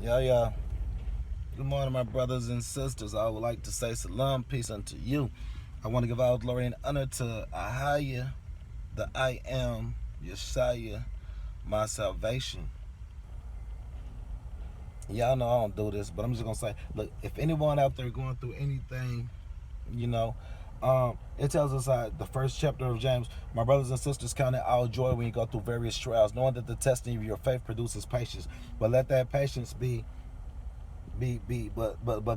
Yeah. Good morning, my brothers and sisters. I would like to say salam, peace unto you. I want to give all glory and honor to Ahaya, the I am, Yeshaya, my salvation. Y'all know I don't do this, but I'm just going to say, look, if anyone out there going through anything, you know, it tells us the first chapter of James, my brothers and sisters, count it all joy when you go through various trials, knowing that the testing of your faith produces patience. But let that patience but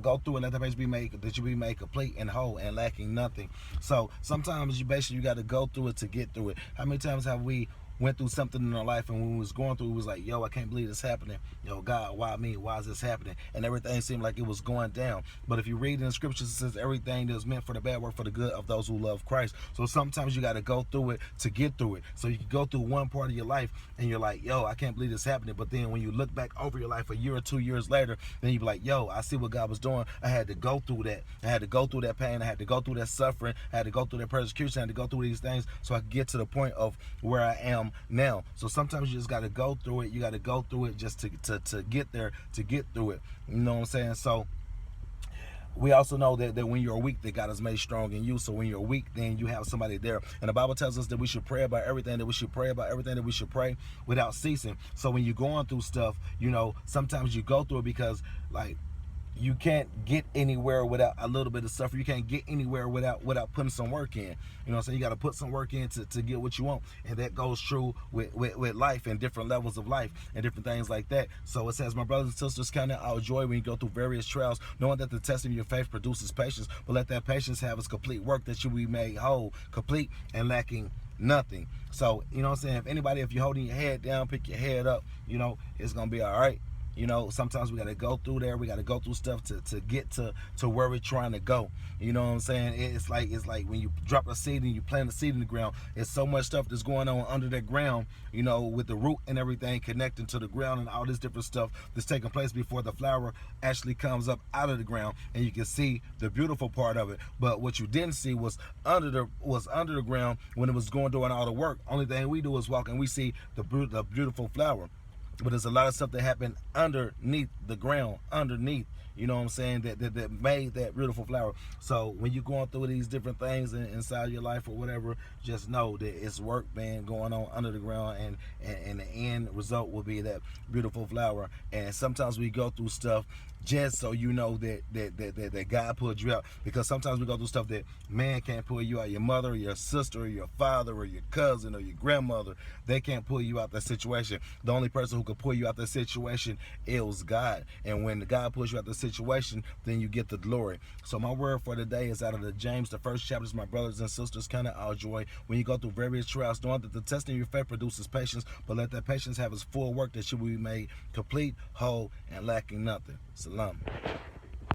go through and let the patience be made, that you be made complete and whole and lacking nothing. So sometimes you got to go through it to get through it. How many times have we went through something in our life, and when we was going through, it was like, yo, I can't believe this happening. Yo, God, why me? Why is this happening? And everything seemed like it was going down. But if you read in the scriptures, it says everything that is meant for the bad work for the good of those who love Christ. So sometimes you got to go through it to get through it. So you can go through one part of your life and you're like, yo, I can't believe this happening. But then when you look back over your life a year or 2 years later, then you be like, yo, I see what God was doing. I had to go through that. I had to go through that pain. I had to go through that suffering. I had to go through that persecution. I had to go through these things so I could get to the point of where I am now. So sometimes you just got to go through it. You got to go through it just to get there, to get through it. You know what I'm saying? So we also know that when you're weak, that God has made strong in you. So when you're weak, then you have somebody there. And the Bible tells us that we should pray about everything, that we should pray about everything, that we should pray without ceasing. So when you're going through stuff, sometimes you go through it because, like, you can't get anywhere without a little bit of suffering. You can't get anywhere without putting some work in. You know what I'm saying? You got to put some work in to get what you want. And that goes true with life and different levels of life and different things like that. So it says, my brothers and sisters, count it our joy when you go through various trials, knowing that the testing of your faith produces patience. But let that patience have its complete work, that you be made whole, complete, and lacking nothing. So, you know what I'm saying? If you're holding your head down, pick your head up, it's going to be all right. Sometimes we got to go through there. We got to go through stuff to get to where we're trying to go. You know what I'm saying? It's like when you drop a seed and you plant a seed in the ground. It's so much stuff that's going on under that ground, with the root and everything connecting to the ground and all this different stuff that's taking place before the flower actually comes up out of the ground, and you can see the beautiful part of it. But what you didn't see was under the ground when it was doing all the work. Only thing we do is walk and we see the beautiful flower. But there's a lot of stuff that happened underneath the ground, underneath, you know what I'm saying, that made that beautiful flower. So when you're going through these different things inside your life or whatever, just know that it's work, man, going on under the ground, and the end result will be that beautiful flower. And sometimes we go through stuff just so you know that God pulled you out, because sometimes we go through stuff that man can't pull you out. Your mother or your sister or your father or your cousin or your grandmother, they can't pull you out that situation. The only person who can pull you out that situation is God. And when God pulls you out the situation, then you get the glory. So my word for today is out of the James, the first chapter. My brothers and sisters, count it all joy when you go through various trials, knowing that the testing of your faith produces patience. But let that patience have its full work, that you will be made complete, whole, and lacking nothing. Salam.